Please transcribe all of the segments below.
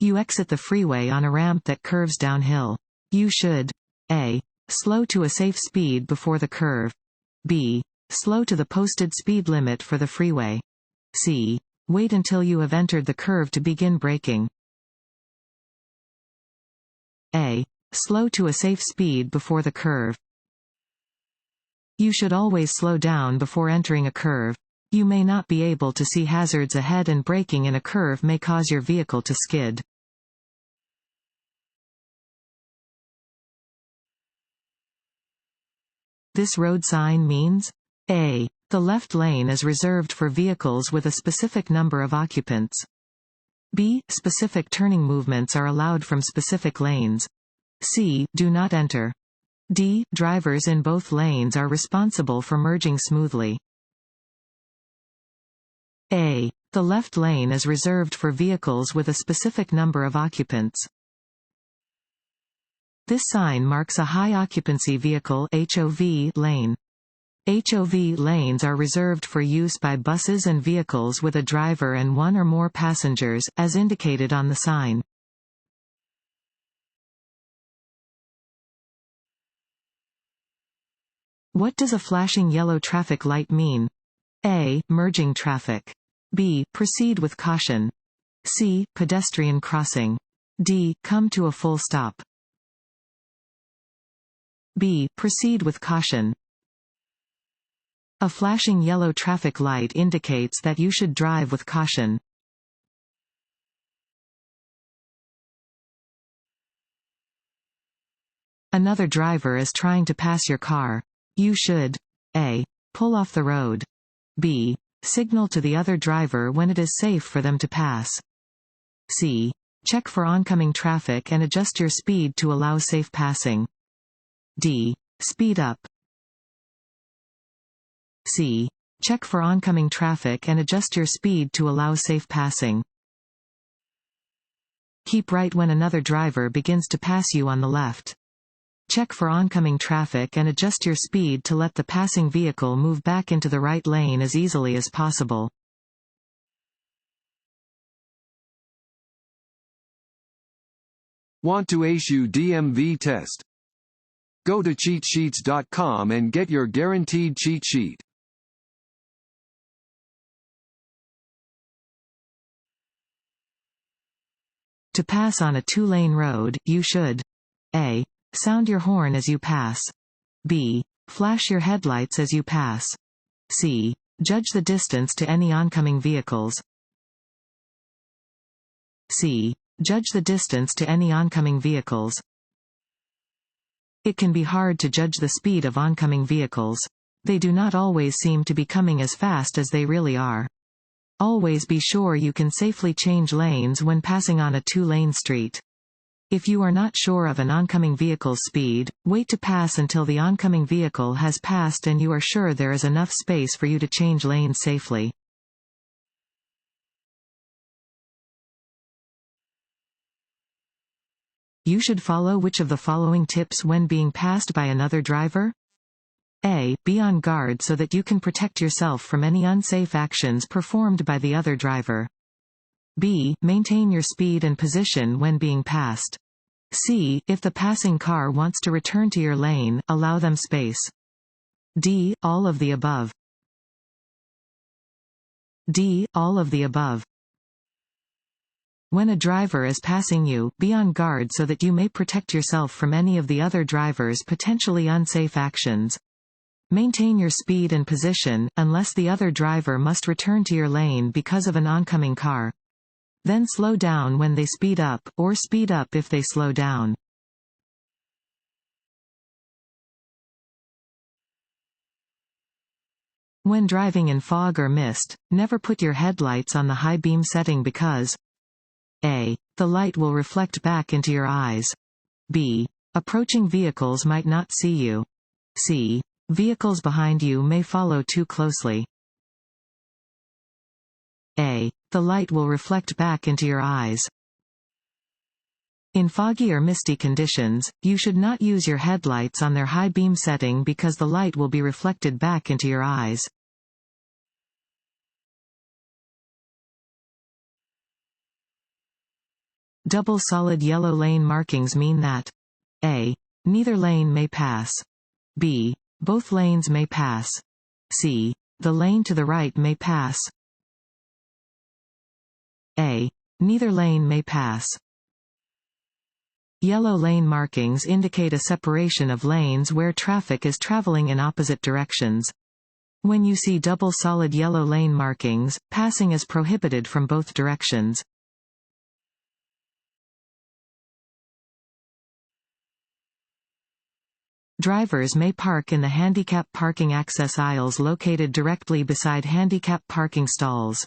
You exit the freeway on a ramp that curves downhill. You should A. Slow to a safe speed before the curve. B. Slow to the posted speed limit for the freeway. C. Wait until you have entered the curve to begin braking. A. Slow to a safe speed before the curve. You should always slow down before entering a curve. You may not be able to see hazards ahead, and braking in a curve may cause your vehicle to skid. This road sign means A. The left lane is reserved for vehicles with a specific number of occupants. B. Specific turning movements are allowed from specific lanes. C. Do not enter. D. Drivers in both lanes are responsible for merging smoothly. A. The left lane is reserved for vehicles with a specific number of occupants. This sign marks a high-occupancy vehicle (HOV) lane. HOV lanes are reserved for use by buses and vehicles with a driver and one or more passengers, as indicated on the sign. What does a flashing yellow traffic light mean? A. Merging traffic. B. Proceed with caution. C. Pedestrian crossing. D. Come to a full stop. B. Proceed with caution. A flashing yellow traffic light indicates that you should drive with caution. Another driver is trying to pass your car. You should A. Pull off the road. B. Signal to the other driver when it is safe for them to pass. C. Check for oncoming traffic and adjust your speed to allow safe passing. D. Speed up. C. Check for oncoming traffic and adjust your speed to allow safe passing. Keep right when another driver begins to pass you on the left. Check for oncoming traffic and adjust your speed to let the passing vehicle move back into the right lane as easily as possible. Want to ace your DMV test? Go to cheatsheets.com and get your guaranteed cheat sheet. To pass on a two-lane road, you should A. Sound your horn as you pass. B. Flash your headlights as you pass. C. Judge the distance to any oncoming vehicles. C. Judge the distance to any oncoming vehicles. It can be hard to judge the speed of oncoming vehicles. They do not always seem to be coming as fast as they really are. Always be sure you can safely change lanes when passing on a two-lane street. If you are not sure of an oncoming vehicle's speed, wait to pass until the oncoming vehicle has passed and you are sure there is enough space for you to change lanes safely. You should follow which of the following tips when being passed by another driver? A. Be on guard so that you can protect yourself from any unsafe actions performed by the other driver. B. Maintain your speed and position when being passed. C. If the passing car wants to return to your lane, allow them space. D. All of the above. D. All of the above. When a driver is passing you, be on guard so that you may protect yourself from any of the other driver's potentially unsafe actions. Maintain your speed and position, unless the other driver must return to your lane because of an oncoming car. Then slow down when they speed up, or speed up if they slow down. When driving in fog or mist, never put your headlights on the high beam setting because A. The light will reflect back into your eyes. B. Approaching vehicles might not see you. C. Vehicles behind you may follow too closely. A. The light will reflect back into your eyes. In foggy or misty conditions, you should not use your headlights on their high beam setting because the light will be reflected back into your eyes. Double solid yellow lane markings mean that a. Neither lane may pass. b. Both lanes may pass. c. The lane to the right may pass. a. Neither lane may pass. Yellow lane markings indicate a separation of lanes where traffic is traveling in opposite directions. When you see double solid yellow lane markings, passing is prohibited from both directions. Drivers may park in the handicap parking access aisles located directly beside handicap parking stalls.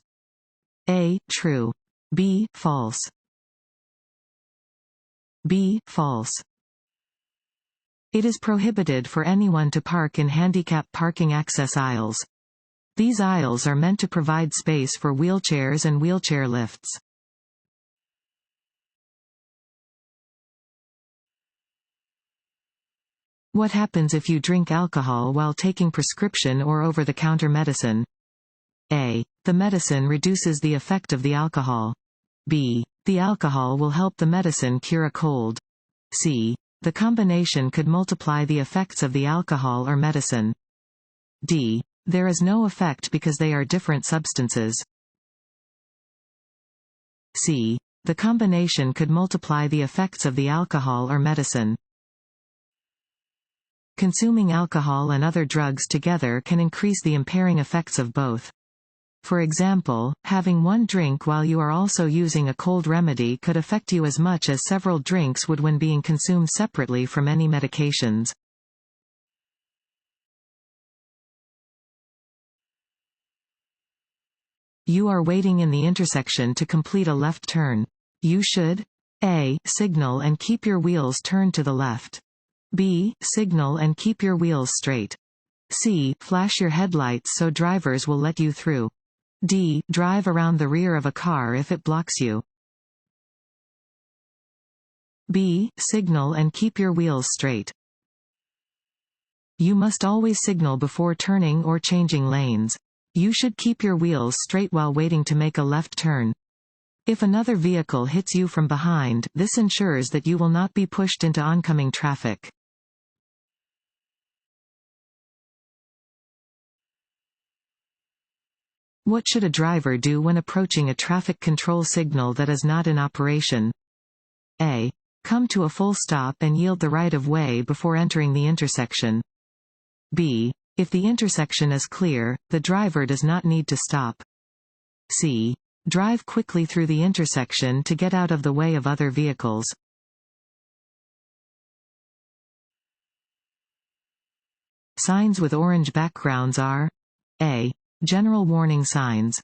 A. True. B. False. B. False. It is prohibited for anyone to park in handicap parking access aisles. These aisles are meant to provide space for wheelchairs and wheelchair lifts. What happens if you drink alcohol while taking prescription or over-the-counter medicine? A. The medicine reduces the effect of the alcohol. B. The alcohol will help the medicine cure a cold. C. The combination could multiply the effects of the alcohol or medicine. D. There is no effect because they are different substances. C. The combination could multiply the effects of the alcohol or medicine. Consuming alcohol and other drugs together can increase the impairing effects of both. For example, having one drink while you are also using a cold remedy could affect you as much as several drinks would when being consumed separately from any medications. You are waiting in the intersection to complete a left turn. You should A. Signal and keep your wheels turned to the left. B. Signal and keep your wheels straight. C. Flash your headlights so drivers will let you through. D. Drive around the rear of a car if it blocks you. B. Signal and keep your wheels straight. You must always signal before turning or changing lanes. You should keep your wheels straight while waiting to make a left turn. If another vehicle hits you from behind, this ensures that you will not be pushed into oncoming traffic. What should a driver do when approaching a traffic control signal that is not in operation? A. Come to a full stop and yield the right of way before entering the intersection. B. If the intersection is clear, the driver does not need to stop. C. Drive quickly through the intersection to get out of the way of other vehicles. Signs with orange backgrounds are A. General warning signs.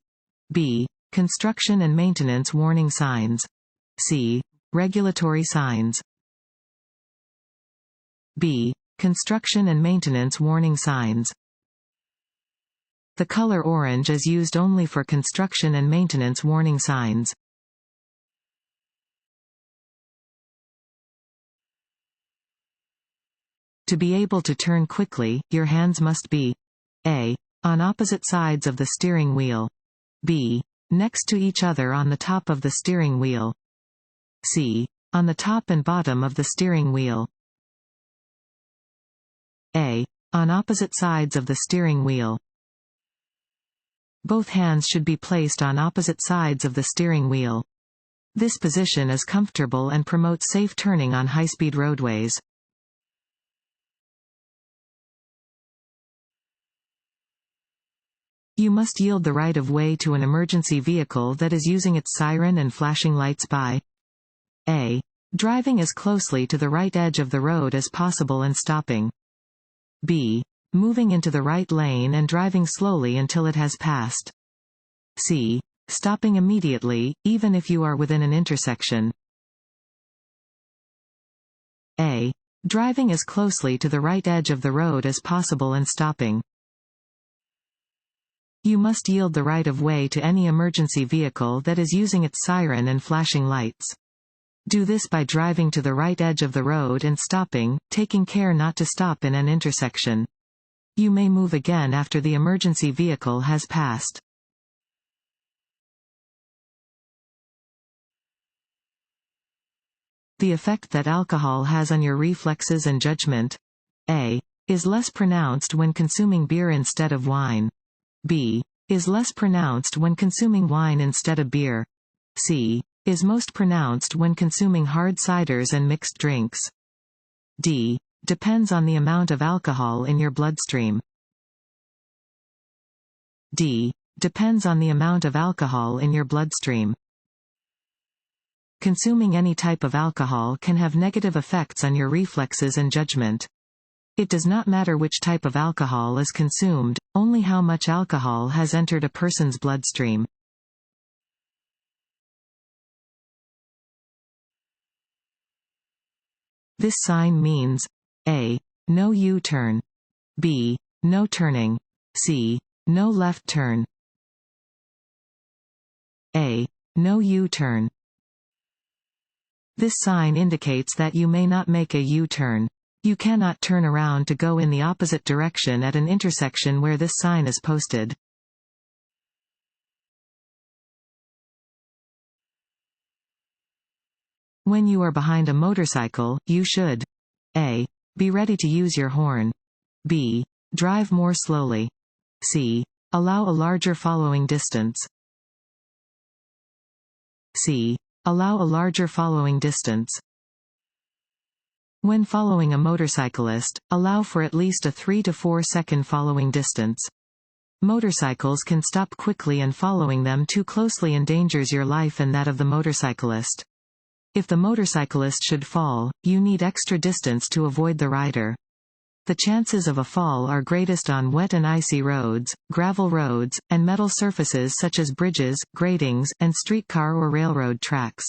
B. Construction and maintenance warning signs. C. Regulatory signs. B. Construction and maintenance warning signs. The color orange is used only for construction and maintenance warning signs. To be able to turn quickly, your hands must be A. On opposite sides of the steering wheel. B. Next to each other on the top of the steering wheel. C. On the top and bottom of the steering wheel. A. On opposite sides of the steering wheel. Both hands should be placed on opposite sides of the steering wheel. This position is comfortable and promotes safe turning on high-speed roadways. You must yield the right of way to an emergency vehicle that is using its siren and flashing lights by A. Driving as closely to the right edge of the road as possible and stopping. B. Moving into the right lane and driving slowly until it has passed. C. Stopping immediately, even if you are within an intersection. A. Driving as closely to the right edge of the road as possible and stopping. You must yield the right of way to any emergency vehicle that is using its siren and flashing lights. Do this by driving to the right edge of the road and stopping, taking care not to stop in an intersection. You may move again after the emergency vehicle has passed. The effect that alcohol has on your reflexes and judgment. A. Is less pronounced when consuming beer instead of wine. B. Is less pronounced when consuming wine instead of beer. C. Is most pronounced when consuming hard ciders and mixed drinks. D. Depends on the amount of alcohol in your bloodstream. D. Depends on the amount of alcohol in your bloodstream. Consuming any type of alcohol can have negative effects on your reflexes and judgment. It does not matter which type of alcohol is consumed, only how much alcohol has entered a person's bloodstream. This sign means A. No U-turn. B. No turning. C. No left turn. A. No U-turn. This sign indicates that you may not make a U-turn. You cannot turn around to go in the opposite direction at an intersection where this sign is posted. When you are behind a motorcycle, you should A. Be ready to use your horn. B. Drive more slowly. C. Allow a larger following distance. C. Allow a larger following distance. When following a motorcyclist, allow for at least a 3 to 4 second following distance. Motorcycles can stop quickly and following them too closely endangers your life and that of the motorcyclist. If the motorcyclist should fall, you need extra distance to avoid the rider. The chances of a fall are greatest on wet and icy roads, gravel roads, and metal surfaces such as bridges, gratings, and streetcar or railroad tracks.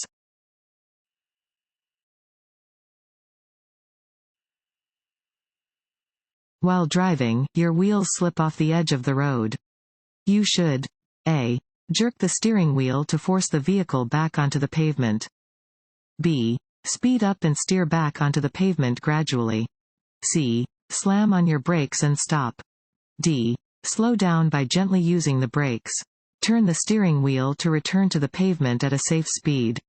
While driving, your wheels slip off the edge of the road. You should A. Jerk the steering wheel to force the vehicle back onto the pavement. B. Speed up and steer back onto the pavement gradually. C. Slam on your brakes and stop. D. Slow down by gently using the brakes. Turn the steering wheel to return to the pavement at a safe speed.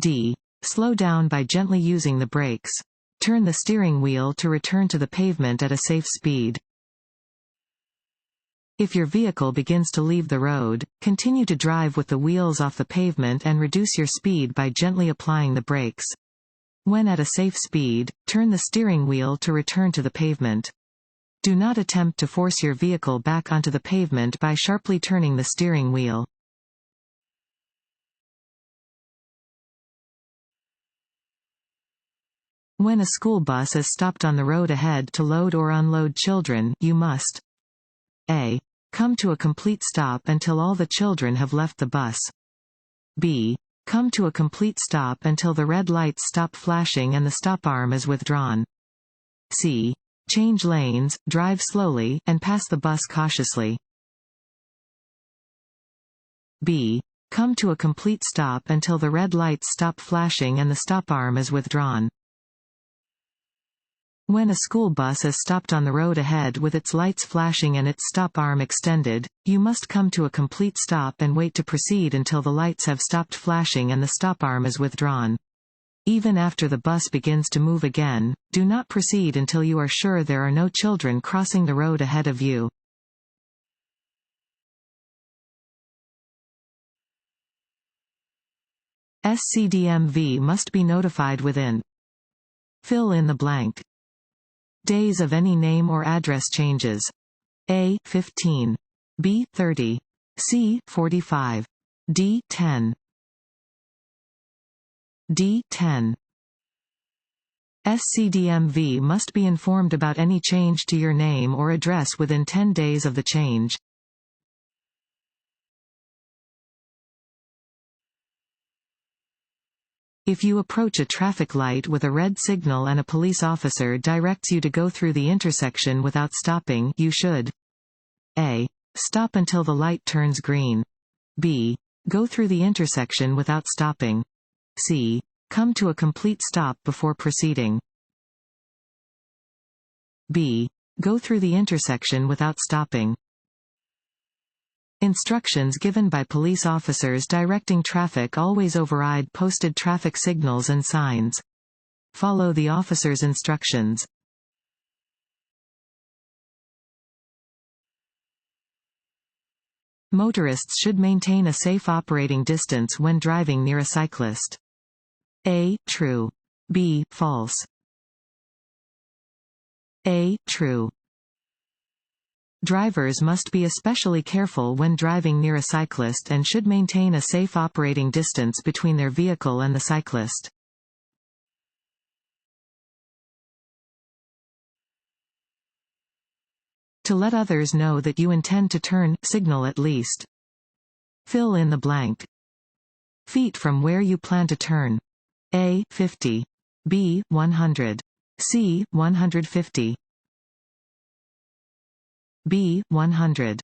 D. Slow down by gently using the brakes. Turn the steering wheel to return to the pavement at a safe speed. If your vehicle begins to leave the road, continue to drive with the wheels off the pavement and reduce your speed by gently applying the brakes. When at a safe speed, turn the steering wheel to return to the pavement. Do not attempt to force your vehicle back onto the pavement by sharply turning the steering wheel. When a school bus is stopped on the road ahead to load or unload children, you must A. Come to a complete stop until all the children have left the bus. B. Come to a complete stop until the red lights stop flashing and the stop arm is withdrawn. C. Change lanes, drive slowly, and pass the bus cautiously. B. Come to a complete stop until the red lights stop flashing and the stop arm is withdrawn. When a school bus is stopped on the road ahead with its lights flashing and its stop arm extended, you must come to a complete stop and wait to proceed until the lights have stopped flashing and the stop arm is withdrawn. Even after the bus begins to move again, do not proceed until you are sure there are no children crossing the road ahead of you. SCDMV must be notified within. Fill in the blank. Days of any name or address changes. A. 15. B. 30. C. 45. D. 10. D. 10. SCDMV must be informed about any change to your name or address within 10 days of the change. If you approach a traffic light with a red signal and a police officer directs you to go through the intersection without stopping, you should A. Stop until the light turns green. B. Go through the intersection without stopping. C. Come to a complete stop before proceeding. B. Go through the intersection without stopping. Instructions given by police officers directing traffic always override posted traffic signals and signs. Follow the officer's instructions. Motorists should maintain a safe operating distance when driving near a cyclist. A. True. B. False. A. True. Drivers must be especially careful when driving near a cyclist and should maintain a safe operating distance between their vehicle and the cyclist. To let others know that you intend to turn, signal at least. Fill in the blank. Feet from where you plan to turn. A. 50. B. 100. C. 150. B. 100.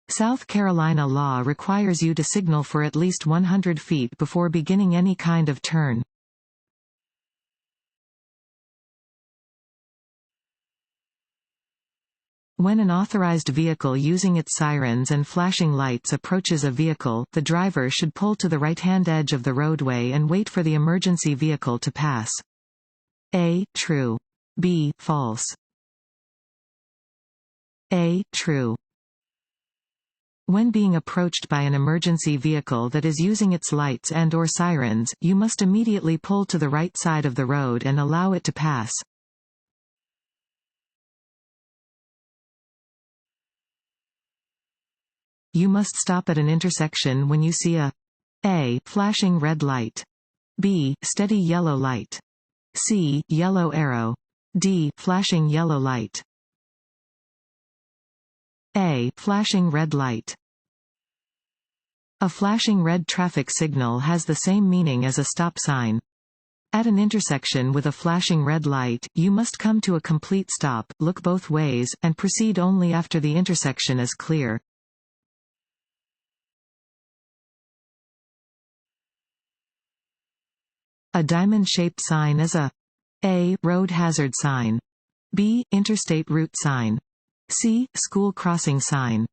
South Carolina law requires you to signal for at least 100 feet before beginning any kind of turn. When an authorized vehicle using its sirens and flashing lights approaches a vehicle, the driver should pull to the right-hand edge of the roadway and wait for the emergency vehicle to pass. A. True. B. False. A. True. When being approached by an emergency vehicle that is using its lights and/or sirens, you must immediately pull to the right side of the road and allow it to pass. You must stop at an intersection when you see a flashing red light, B. Steady yellow light, C. Yellow arrow, D. Flashing yellow light. A. Flashing red light. A flashing red traffic signal has the same meaning as a stop sign. At an intersection with a flashing red light, you must come to a complete stop, look both ways, and proceed only after the intersection is clear. A diamond-shaped sign is a road hazard sign, B. Interstate route sign, C. School crossing sign,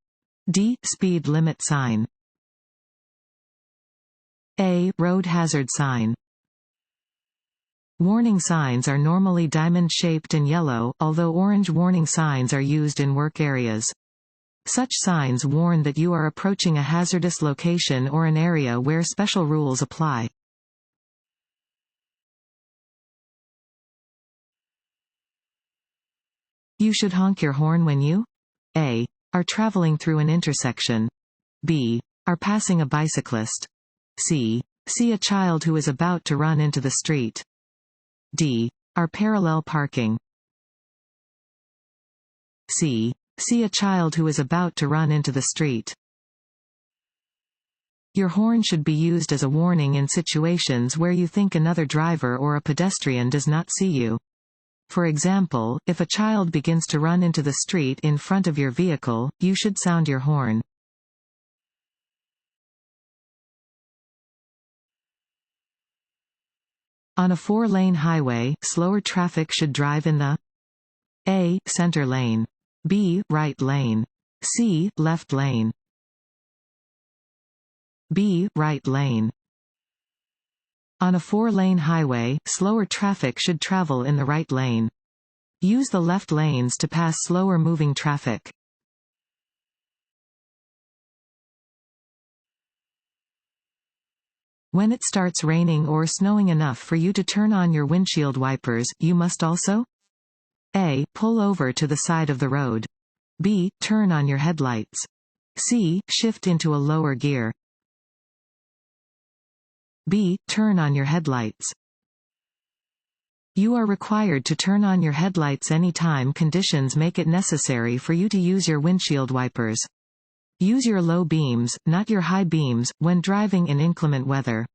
D. Speed limit sign. A. Road hazard sign. Warning signs are normally diamond-shaped and yellow, although orange warning signs are used in work areas. Such signs warn that you are approaching a hazardous location or an area where special rules apply. You should honk your horn when you A. Are traveling through an intersection, B. Are passing a bicyclist, C. See a child who is about to run into the street, D. Are parallel parking, C. See a child who is about to run into the street. Your horn should be used as a warning in situations where you think another driver or a pedestrian does not see you. For example, if a child begins to run into the street in front of your vehicle, you should sound your horn. On a 4-lane highway, slower traffic should drive in the A. Center lane, B. Right lane, C. Left lane, B. Right lane. On a 4-lane highway, slower traffic should travel in the right lane. Use the left lanes to pass slower moving traffic. When it starts raining or snowing enough for you to turn on your windshield wipers, you must also A. Pull over to the side of the road, B. Turn on your headlights, C. Shift into a lower gear, B. Turn on your headlights. You are required to turn on your headlights anytime conditions make it necessary for you to use your windshield wipers. Use your low beams, not your high beams, when driving in inclement weather.